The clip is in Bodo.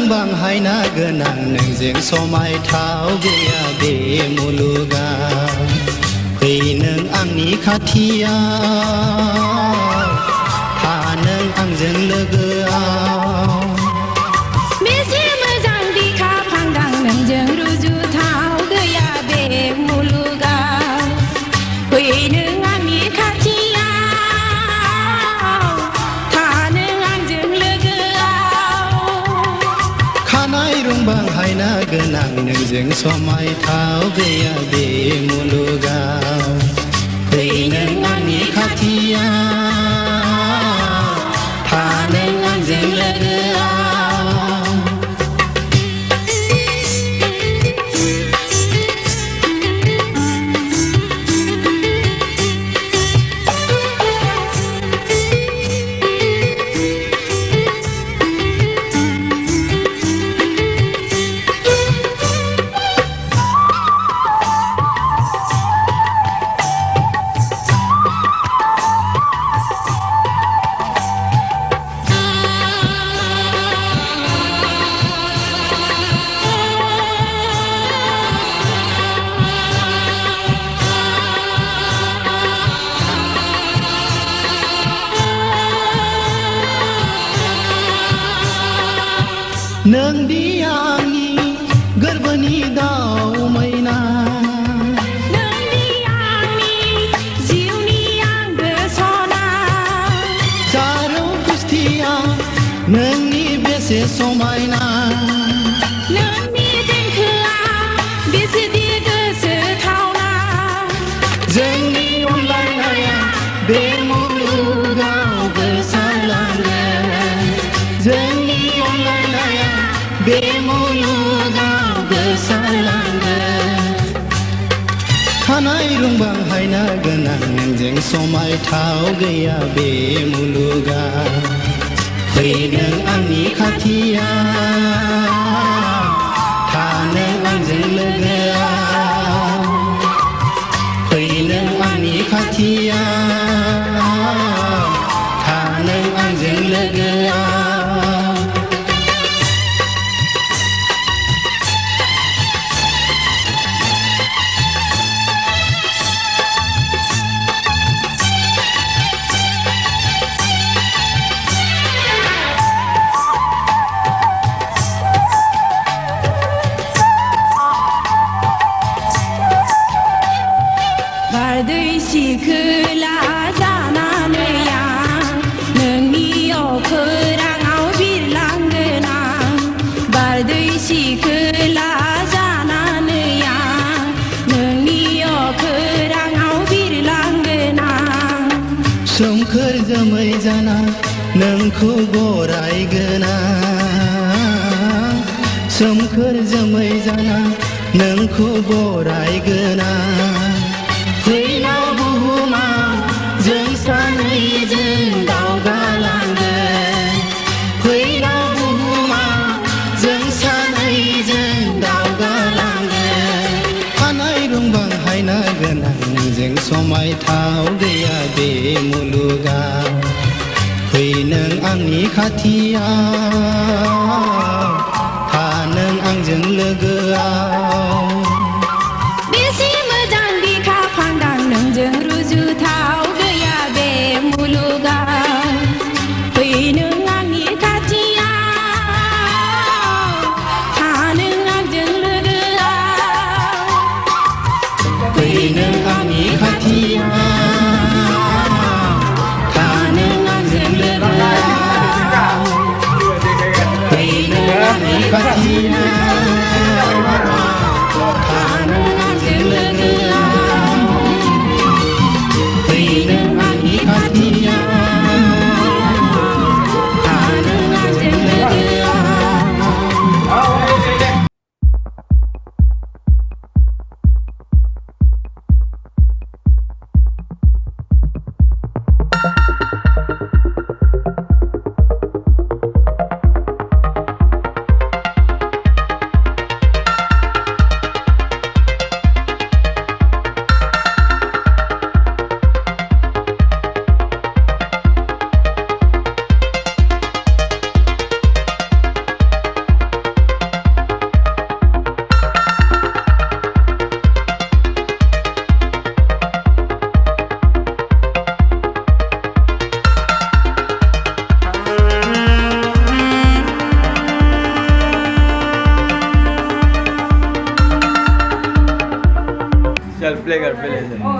रोंबां हायना गोनां नोंजों समायथाव गैया बे मुलुगाव फै नों आंनि खाथियाव था नों आंजों लोगोआव बेसे मोजां बिखा फांदां नोंजों रुजुथाव गैया बे मुलुगाव फै नों आंनि खाथियाव था नों आंजों लोगोआव खानाय रुंबां हायना गोनां नोंजों समायथाव गैया बे मुलुगाव फै नों आंनि खाथियाव था नों आंजों लोगोआव नों दि आंनि गोरबोनि दाउ मैना नों दि आंनि जिउनि आंगो सना जारौ गुस्थिया नोंनि बेसे समायना नोंनि देंखोआ बेसेदि गोसोथावना जोंनि अनलायनाया बे मुलुगाव गोसारलांगोन जोंनि अनलायनाया बे मुलुगाव गोसारलांगोन खानाय रुंबां हायना गोनां नोंजों समायथाव गैया बे मुलुगाव फै नों आंनि खाथियाव था नों आंजों लोगोआव फै नों आंनि खाथियाव था नों आंजों लोगोआव बारदै सिखोला जानानै आं नोंनि अखोराङाव बिरलांगोन आं बारदै सिखोला जानानै आं नोंनि अखोराङाव बिरलांगोन आं सोमखोर जोमै जाना नोंखौ बरायगोन आं सोमखोर जोमै जाना नोंखौ बरायगोन आं फैलाव बुहुमाव जों सानैजों दावगालांगोन फैलाव बुहुमाव जों सानैजों दावगालांगोन खानाय रुंबां हायना गोनां नोंजों समायथाव गैया बे मुलुगाव फै नों आंनि खाथियाव था नों आंजों लोगोआव बेसे मोजां बिखा फांदां नोंजों रुजुथाव गैया बे मुलुगाव फै नों आंनि खाथियाव था नों आंजों लोगोआव फै नों आंनि खाथियाव था नों आंजों लोगोआव फै नों आंनि खाथियाव था नों आंजों लोगोआव फै नों आंनि खाथियाव था नों आंजों लोगोआव प्ले कर प्ले